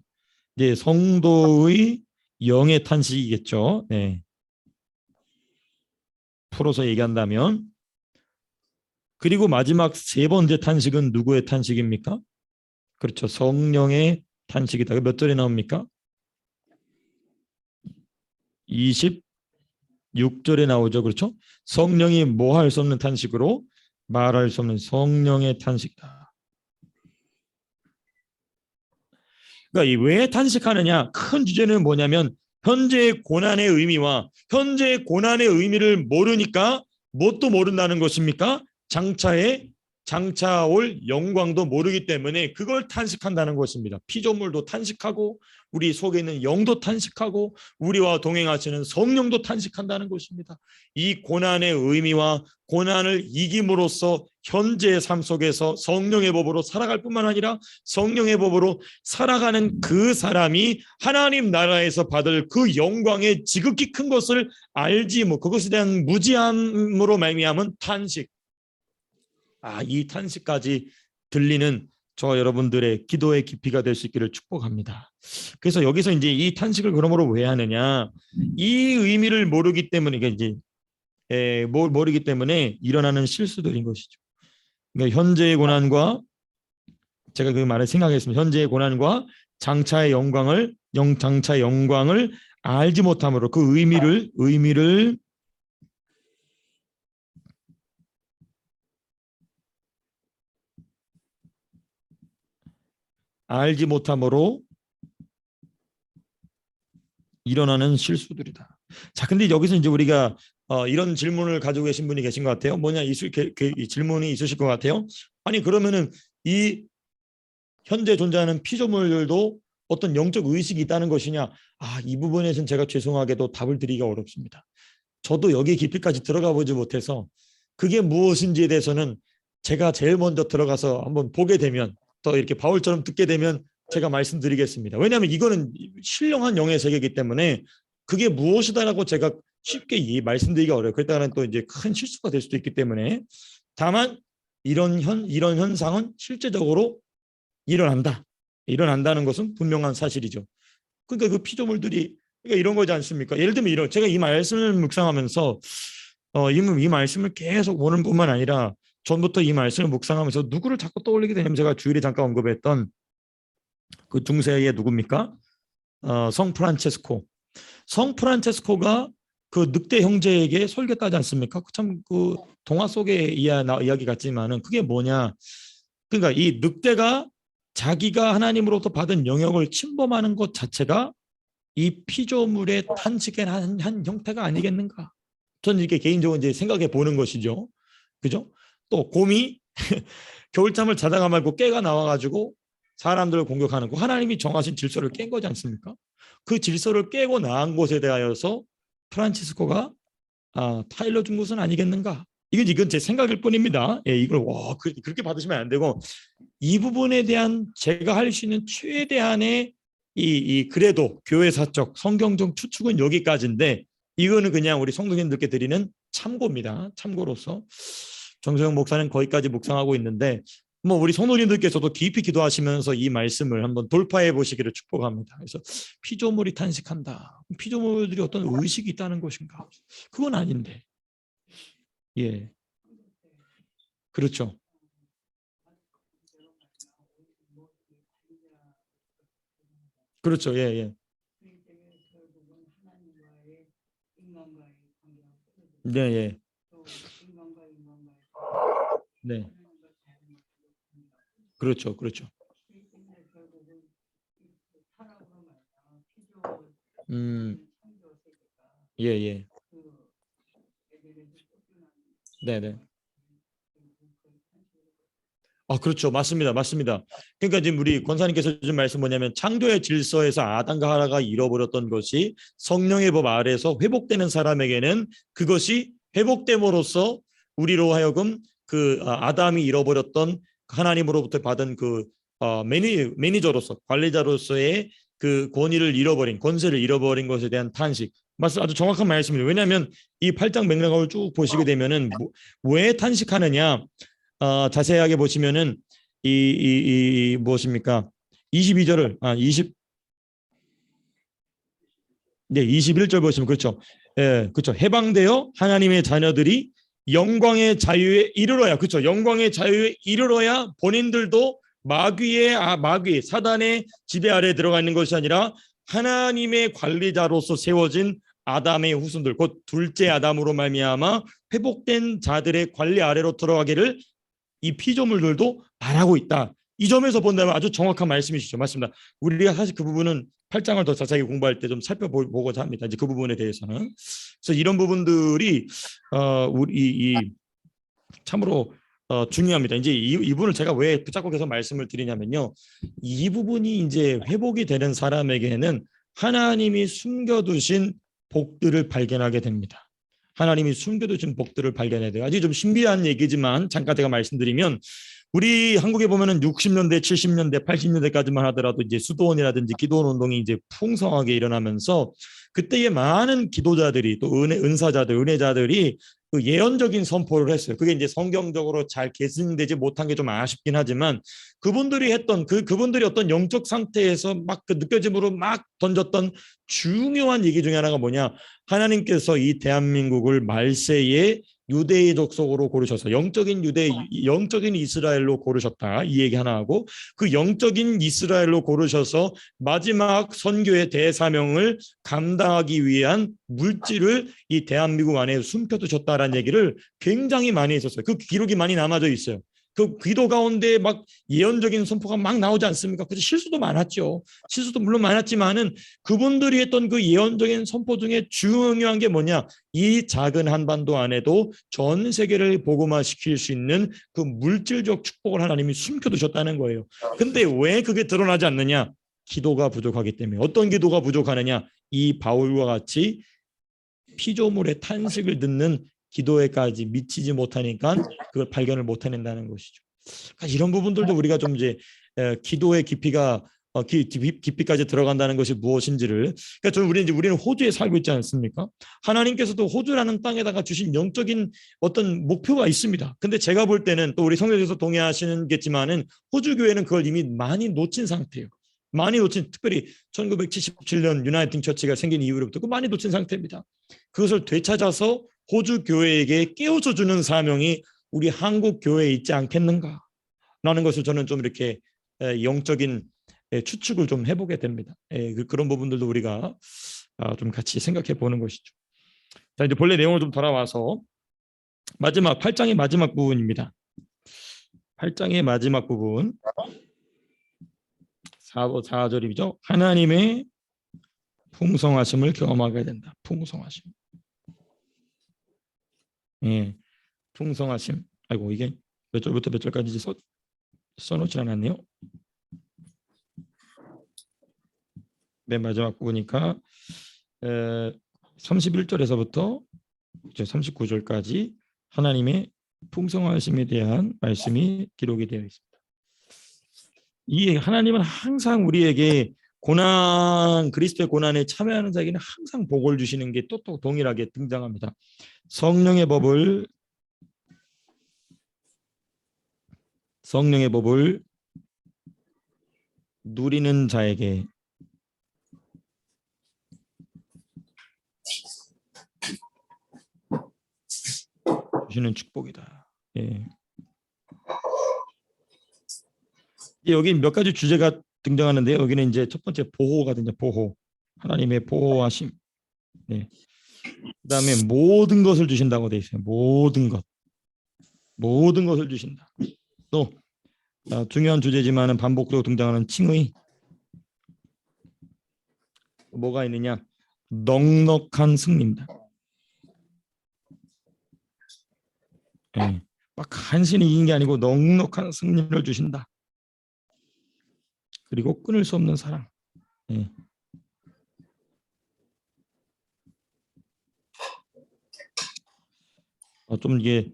이제 성도의 영의 탄식이겠죠. 네. 풀어서 얘기한다면. 그리고 마지막 세 번째 탄식은 누구의 탄식입니까? 그렇죠. 성령의 탄식이다. 몇 절에 나옵니까? 26절에 나오죠. 그렇죠. 성령이 뭐 할 수 없는 탄식으로 말할 수 없는 성령의 탄식이다. 그러니까 왜 탄식하느냐? 큰 주제는 뭐냐면 현재의 고난의 의미와 현재의 고난의 의미를 모르니까 뭣도 모른다는 것입니까? 장차 올 영광도 모르기 때문에 그걸 탄식한다는 것입니다. 피조물도 탄식하고 우리 속에 있는 영도 탄식하고 우리와 동행하시는 성령도 탄식한다는 것입니다. 이 고난의 의미와 고난을 이김으로써 현재의 삶 속에서 성령의 법으로 살아갈 뿐만 아니라 성령의 법으로 살아가는 그 사람이 하나님 나라에서 받을 그 영광의 지극히 큰 것을 알지 그것에 대한 무지함으로 말미암은 탄식. 이 탄식까지 들리는 저 여러분들의 기도의 깊이가 될 수 있기를 축복합니다. 그래서 여기서 이제 이 탄식을 그러므로 왜 하느냐? 이 의미를 모르기 때문에 이제 모르기 때문에 일어나는 실수들인 것이죠. 그러니까 현재의 고난과 제가 그 말을 생각했습니다. 현재의 고난과 장차의 영광을 알지 못함으로 그 의미를 알지 못함으로 일어나는 실수들이다. 자, 근데 여기서 이제 우리가 이런 질문을 가지고 계신 분이 계신 것 같아요. 뭐냐, 이 질문이 있으실 것 같아요. 아니, 그러면은 이 현재 존재하는 피조물들도 어떤 영적 의식이 있다는 것이냐? 이 부분에서는 제가 죄송하게도 답을 드리기가 어렵습니다. 저도 여기 깊이까지 들어가 보지 못해서 그게 무엇인지에 대해서는 제가 제일 먼저 들어가서 한번 보게 되면, 더 이렇게 바울처럼 듣게 되면 제가 말씀드리겠습니다. 왜냐하면 이거는 신령한 영의 세계이기 때문에 그게 무엇이다라고 제가 쉽게 말씀드리기가 어려워요. 그랬다가는 또 이제 큰 실수가 될 수도 있기 때문에. 다만 이런 현상은 실제적으로 일어난다는 것은 분명한 사실이죠. 그러니까 그 피조물들이, 그러니까 이런 거지 않습니까? 예를 들면 제가 이 말씀을 묵상하면서 이 말씀을 계속 오는 뿐만 아니라 전부터 이 말씀을 묵상하면서 누구를 자꾸 떠올리게 되냐면, 제가 주일에 잠깐 언급했던 그 중세의 누굽니까? 성 프란체스코. 성 프란체스코가 그 늑대 형제에게 설교했다지 않습니까? 참 그 동화 속의 이야기 같지만은 그게 뭐냐? 그러니까 이 늑대가 자기가 하나님으로부터 받은 영역을 침범하는 것 자체가 이 피조물의 탄식의 한 형태가 아니겠는가? 저는 이렇게 개인적으로 이제 생각해 보는 것이죠. 그죠? 또 곰이 겨울잠을 자다가 말고 깨가 나와가지고 사람들을 공격하는 거, 하나님이 정하신 질서를 깬 거지 않습니까? 그 질서를 깨고 나온 것에 대하여서 프란치스코가 타일러 준 것은 아니겠는가? 이건 제 생각일 뿐입니다. 예, 이걸 그렇게 받으시면 안 되고, 이 부분에 대한 제가 할 수 있는 최대한의 그래도 교회사적 성경적 추측은 여기까지인데, 이거는 그냥 우리 성도님들께 드리는 참고입니다. 참고로서 정세영 목사는 거기까지 묵상하고 있는데, 뭐 우리 성도님들께서도 깊이 기도하시면서 이 말씀을 한번 돌파해 보시기를 축복합니다. 그래서 피조물이 탄식한다. 피조물들이 어떤 의식이 있다는 것인가? 그건 아닌데. 예, 그렇죠. 그렇죠. 예, 예. 네, 예. 네. 그렇죠. 그렇죠. 음, 예, 예. 네, 네. 그렇죠. 맞습니다. 맞습니다. 그러니까 지금 우리 권사님께서 좀 말씀 뭐냐면, 창조의 질서에서 아담과 하와가 잃어버렸던 것이 성령의 법 아래에서 회복되는 사람에게는 그것이 회복됨으로써 우리로 하여금 그 아담이 잃어버렸던 하나님으로부터 받은 그 매니저로서, 관리자로서의 그 권세를 잃어버린 것에 대한 탄식. 맞습니다. 아주 정확한 말씀입니다. 왜냐하면 이 8장 맥락을 쭉 보시게 되면은 왜 탄식하느냐? 자세하게 보시면은 무엇입니까? 22절을 21절 보시면, 그렇죠. 예, 그렇죠. 해방되어 하나님의 자녀들이 영광의 자유에 이르러야, 그렇죠. 영광의 자유에 이르러야 본인들도 마귀 사단의 지배 아래 들어가 있는 것이 아니라 하나님의 관리자로서 세워진 아담의 후손들, 곧 둘째 아담으로 말미암아 회복된 자들의 관리 아래로 들어가기를 이 피조물들도 바라고 있다. 이 점에서 본다면 아주 정확한 말씀이시죠. 맞습니다. 우리가 사실 그 부분은 8장을 더 자세히 공부할 때 좀 살펴보고자 합니다. 이제 그 부분에 대해서는. 그래서 이런 부분들이 우리 참으로 중요합니다. 이제 이 부분을 제가 왜 붙잡고 계속 말씀을 드리냐면요. 이 부분이 이제 회복이 되는 사람에게는 하나님이 숨겨두신 복들을 발견하게 됩니다. 하나님이 숨겨두신 복들을 발견해야 돼요. 아주 좀 신비한 얘기지만 잠깐 제가 말씀드리면, 우리 한국에 보면은 60년대, 70년대, 80년대까지만 하더라도 이제 수도원이라든지 기도원 운동이 이제 풍성하게 일어나면서 그때의 많은 기도자들이, 또 은혜자들이 그 예언적인 선포를 했어요. 그게 이제 성경적으로 잘 계승되지 못한 게 좀 아쉽긴 하지만, 그분들이 했던 그분들이 어떤 영적 상태에서 막 그 느껴짐으로 막 던졌던 중요한 얘기 중에 하나가 뭐냐? 하나님께서 이 대한민국을 말세에 유대족 속으로 고르셔서 영적인 영적인 이스라엘로 고르셨다. 이 얘기 하나 하고 그 영적인 이스라엘로 고르셔서 마지막 선교의 대사명을 감당하기 위한 물질을 이 대한민국 안에 숨겨두셨다라는 얘기를 굉장히 많이 했었어요. 그 기록이 많이 남아져 있어요. 그 기도 가운데 막 예언적인 선포가 막 나오지 않습니까? 그래서 실수도 많았죠. 실수도 물론 많았지만은 그분들이 했던 그 예언적인 선포 중에 중요한 게 뭐냐? 이 작은 한반도 안에도 전 세계를 복음화시킬 수 있는 그 물질적 축복을 하나님이 숨겨두셨다는 거예요. 근데 왜 그게 드러나지 않느냐? 기도가 부족하기 때문에. 어떤 기도가 부족하느냐? 이 바울과 같이 피조물의 탄식을 듣는 기도에까지 미치지 못하니까 그걸 발견을 못해낸다는 것이죠. 그러니까 이런 부분들도 우리가 좀 이제 기도의 깊이가 깊이까지 들어간다는 것이 무엇인지를 그러니까 좀 우리는 호주에 살고 있지 않습니까? 하나님께서도 호주라는 땅에다가 주신 영적인 어떤 목표가 있습니다. 근데 제가 볼 때는 또 우리 성도님께서 동의하시겠지만은 호주 교회는 그걸 이미 많이 놓친 상태예요. 많이 놓친 특별히 1977년 유나이팅 처치가 생긴 이후로부터 많이 놓친 상태입니다. 그것을 되찾아서 호주 교회에게 깨워줘 주는 사명이 우리 한국 교회에 있지 않겠는가라는 것을 저는 좀 이렇게 영적인 추측을 좀 해보게 됩니다. 그런 부분들도 우리가 좀 같이 생각해 보는 것이죠. 자, 이제 본래 내용을 좀 돌아와서 마지막 8장의 마지막 부분입니다. 8장의 마지막 부분 4절이죠. 하나님의 풍성하심을 경험하게 된다. 풍성하심. 예, 풍성하심. 아이고 이게 몇 절부터 몇 절까지 써놓지 않았네요. 맨 마지막 부분이니까 31절에서부터 39절까지 하나님의 풍성하심에 대한 말씀이 기록이 되어 있습니다. 이 하나님은 항상 우리에게 고난, 그리스도의 고난에 참여하는 자에게는 항상 복을 주시는 게 또 동일하게 등장합니다. 성령의 법을 누리는 자에게 주시는 축복이다. 예. 여기 몇 가지 주제가 등장하는데요. 여기는 이제 첫 번째 보호거든요. 보호. 하나님의 보호하심. 네. 그다음에 모든 것을 주신다고 돼 있어요. 모든 것을 주신다. 또 중요한 주제지만은 반복적으로 등장하는 칭의. 뭐가 있느냐? 넉넉한 승리입니다. 네. 막 간신히 이긴 게 아니고 넉넉한 승리를 주신다. 그리고 끊을 수 없는 사랑. 네. 좀 이게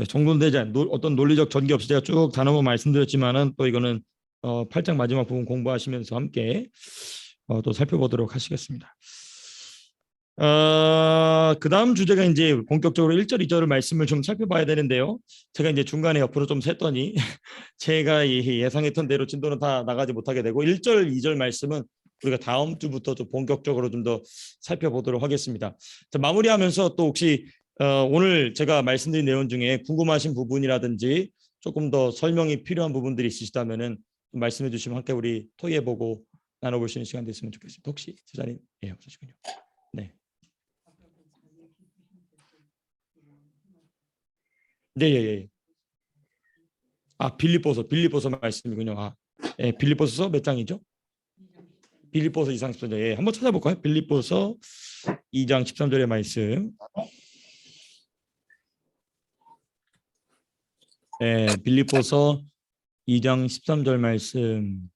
정돈되지 않은 어떤 논리적 전개 없이 제가 쭉 단어만 말씀드렸지만은 또 이거는 8장 마지막 부분 공부하시면서 함께 또 살펴보도록 하시겠습니다. 그 다음 주제가 이제 본격적으로 1절, 2절을 말씀을 좀 살펴봐야 되는데요. 제가 이제 중간에 옆으로 좀 샜더니 제가 예상했던 대로 진도는 다 나가지 못하게 되고 1절, 2절 말씀은 우리가 다음 주부터 좀 본격적으로 좀 더 살펴보도록 하겠습니다. 자, 마무리하면서 또 혹시 오늘 제가 말씀드린 내용 중에 궁금하신 부분이라든지 조금 더 설명이 필요한 부분들이 있으시다면은 말씀해 주시면 함께 우리 토의해보고 나눠볼 수 있는 시간 됐으면 좋겠습니다. 혹시 제자님, 예, 없으시군요. 네. 네, 예, 예. 빌립보서 말씀이군요. 예, 빌립보서 몇 장이죠? 빌립보서 2장 13절. 예, 한번 찾아볼까요? 빌립보서 2장 13절의 말씀. 예, 빌립보서 2장 13절 말씀.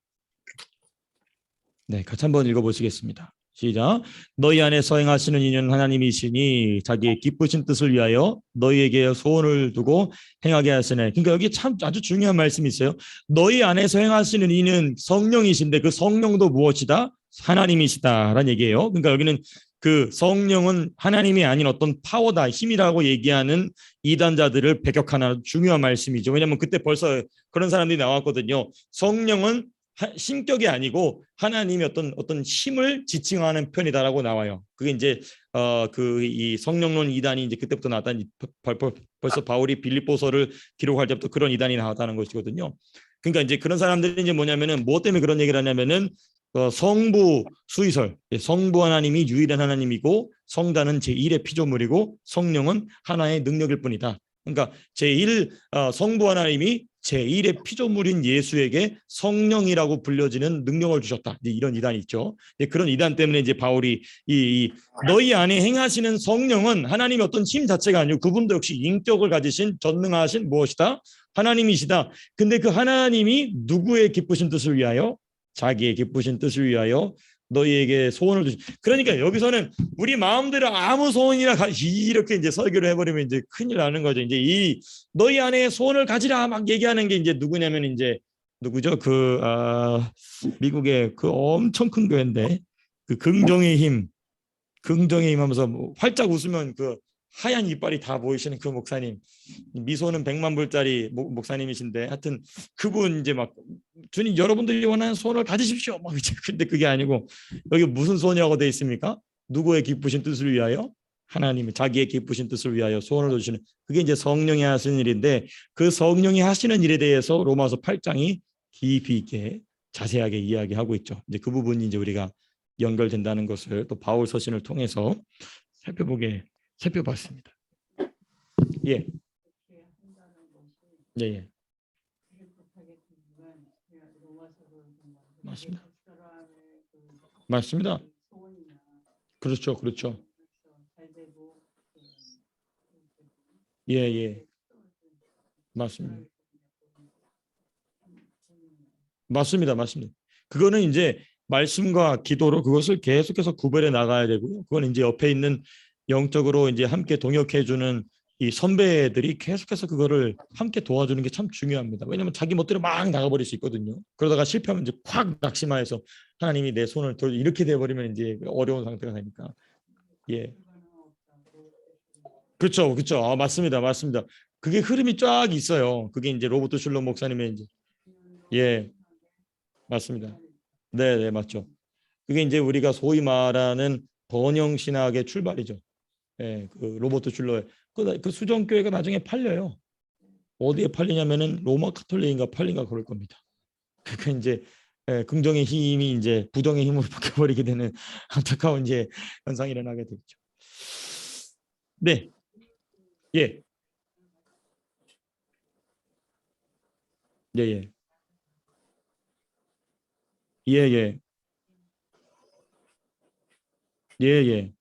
네, 같이 한번 읽어보시겠습니다. 시작. 너희 안에 서행하시는 이는 하나님이시니 자기의 기쁘신 뜻을 위하여 너희에게 소원을 두고 행하게 하시네. 그러니까 여기 참 아주 중요한 말씀이 있어요. 너희 안에 서행하시는 이는 성령이신데 그 성령도 무엇이다? 하나님이시다라는 얘기예요. 그러니까 여기는 그 성령은 하나님이 아닌 어떤 파워다, 힘이라고 얘기하는 이단자들을 배격하는 중요한 말씀이죠. 왜냐하면 그때 벌써 그런 사람들이 나왔거든요. 성령은 신격이 아니고 하나님의 어떤 힘을 지칭하는 편이다라고 나와요. 그게 이제 그 이 성령론 이단이 이제 그때부터 나왔다는 벌써 바울이 빌립보서를 기록할 때부터 그런 이단이 나왔다는 것이거든요. 그러니까 이제 그런 사람들이 이제 뭐냐면은 무엇 때문에 그런 얘기를 하냐면은 성부 수의설, 성부 하나님이 유일한 하나님이고 성자는 제1의 피조물이고 성령은 하나의 능력일 뿐이다. 그러니까 제1 성부 하나님이 제1의 피조물인 예수에게 성령이라고 불려지는 능력을 주셨다. 이런 이단이 있죠. 그런 이단 때문에 이제 바울이 이 너희 안에 행하시는 성령은 하나님의 어떤 힘 자체가 아니고 그분도 역시 인격을 가지신 전능하신 무엇이다? 하나님이시다. 근데 그 하나님이 누구의 기쁘신 뜻을 위하여? 자기의 기쁘신 뜻을 위하여 너희에게 소원을 주시. 그러니까 여기서는 우리 마음대로 아무 소원이나 이렇게 이제 설교를 해버리면 이제 큰일 나는 거죠. 이제 이 너희 안에 소원을 가지라 막 얘기하는 게 이제 누구냐면 이제 누구죠? 미국의 그 엄청 큰 교회인데 그 긍정의 힘 하면서 뭐 활짝 웃으면 그 하얀 이빨이 다 보이시는 그 목사님, 미소는 100만 불짜리 목사님이신데 하여튼 그분 이제 막 주님 여러분들이 원하는 소원을 가지십시오 막 이제. 근데 그게 아니고 여기 무슨 소원이라고 돼 있습니까? 누구의 기쁘신 뜻을 위하여? 하나님의 자기의 기쁘신 뜻을 위하여 소원을 주시는, 그게 이제 성령이 하시는 일인데 그 성령이 하시는 일에 대해서 로마서 8장이 깊이 있게 자세하게 이야기하고 있죠. 이제 그 부분이 이제 우리가 연결된다는 것을 또 바울 서신을 통해서 살펴봤습니다. 예. 예, 예. 맞습니다. 맞습니다. 그렇죠, 그렇죠. 예, 예. 맞습니다. 맞습니다, 맞습니다. 그거는 이제 말씀과 기도로 그것을 계속해서 구별해 나가야 되고요. 그건 이제 옆에 있는 영적으로 이제 함께 동역해주는 이 선배들이 계속해서 그거를 함께 도와주는 게 참 중요합니다. 왜냐하면 자기 멋대로 막 나가버릴 수 있거든요. 그러다가 실패하면 이제 콱 낙심하여서 하나님이 내 손을 이렇게 돼버리면 이제 어려운 상태가 되니까. 예, 그렇죠, 그렇죠. 맞습니다, 맞습니다. 그게 흐름이 쫙 있어요. 그게 이제 로버트 슐러 목사님의 이제 예, 맞습니다. 네, 네, 맞죠. 그게 이제 우리가 소위 말하는 번영 신학의 출발이죠. 예, 그 로버트 슐러의 그 수정교회가 나중에 팔려요. 어디에 팔리냐면은 로마 카톨릭인가 팔린가 그럴 겁니다. 그러니까 이제 긍정의 힘이 이제 부정의 힘으로 바뀌어버리게 되는 안타까운 이제 현상이 일어나게 되죠. 네, 예, 예, 예, 예, 예, 예, 예,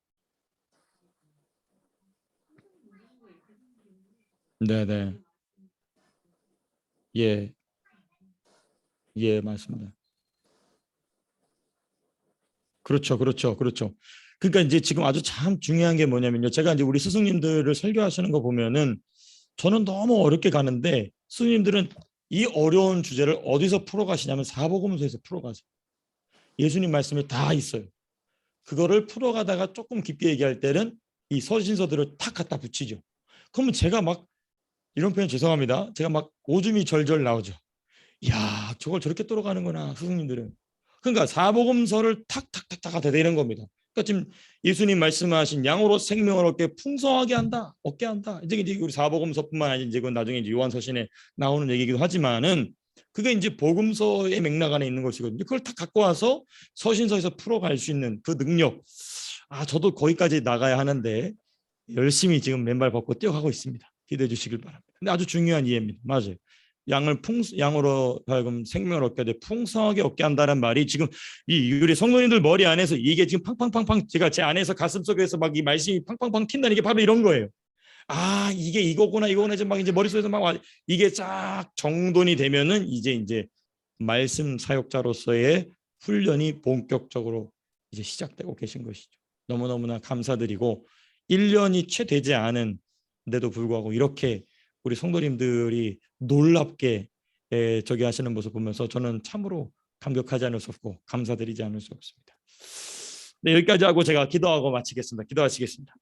네, 네, 예, 예, 맞습니다. 그렇죠, 그렇죠, 그렇죠. 그러니까 이제 지금 아주 참 중요한 게 뭐냐면요. 제가 이제 우리 스승님들을 설교하시는 거 보면은 저는 너무 어렵게 가는데 스님들은 이 어려운 주제를 어디서 풀어가시냐면 사복음서에서 풀어가세요. 예수님 말씀이 다 있어요. 그거를 풀어가다가 조금 깊게 얘기할 때는 이 서신서들을 탁 갖다 붙이죠. 그러면 제가 막 이런 표현 죄송합니다. 제가 막 오줌이 절절 나오죠. 이야, 저걸 저렇게 떨어가는구나 스승님들은. 그러니까 사복음서를 탁탁탁탁 대대는 겁니다. 그러니까 지금 예수님 말씀하신 양으로 생명을 얻게 풍성하게 한다, 얻게 한다. 이제 우리 사복음서뿐만 아니라 이제 그건 나중에 이제 요한서신에 나오는 얘기이기도 하지만은 그게 이제 복음서의 맥락 안에 있는 것이거든요. 그걸 다 갖고 와서 서신서에서 풀어갈 수 있는 그 능력. 저도 거기까지 나가야 하는데 열심히 지금 맨발 벗고 뛰어가고 있습니다. 기대해 주시길 바랍니다. 근데 아주 중요한 이해입니다. 맞아요. 양으로 하여금 생명을 얻게 돼 풍성하게 얻게 한다는 말이 지금 이 우리 성도님들 머리 안에서 이게 지금 팡팡팡팡 제가 제 안에서 가슴 속에서 막 이 말씀이 팡팡팡 튄다는 게 바로 이런 거예요. 이게 이거구나 이제 막 이제 머릿속에서 막 이게 쫙 정돈이 되면은 이제 말씀 사역자로서의 훈련이 본격적으로 이제 시작되고 계신 것이죠. 너무너무나 감사드리고 1년이 채 되지 않은데도 불구하고 이렇게 우리 성도님들이 놀랍게 저기 하시는 모습 보면서 저는 참으로 감격하지 않을 수 없고 감사드리지 않을 수 없습니다. 네, 여기까지 하고 제가 기도하고 마치겠습니다. 기도하시겠습니다.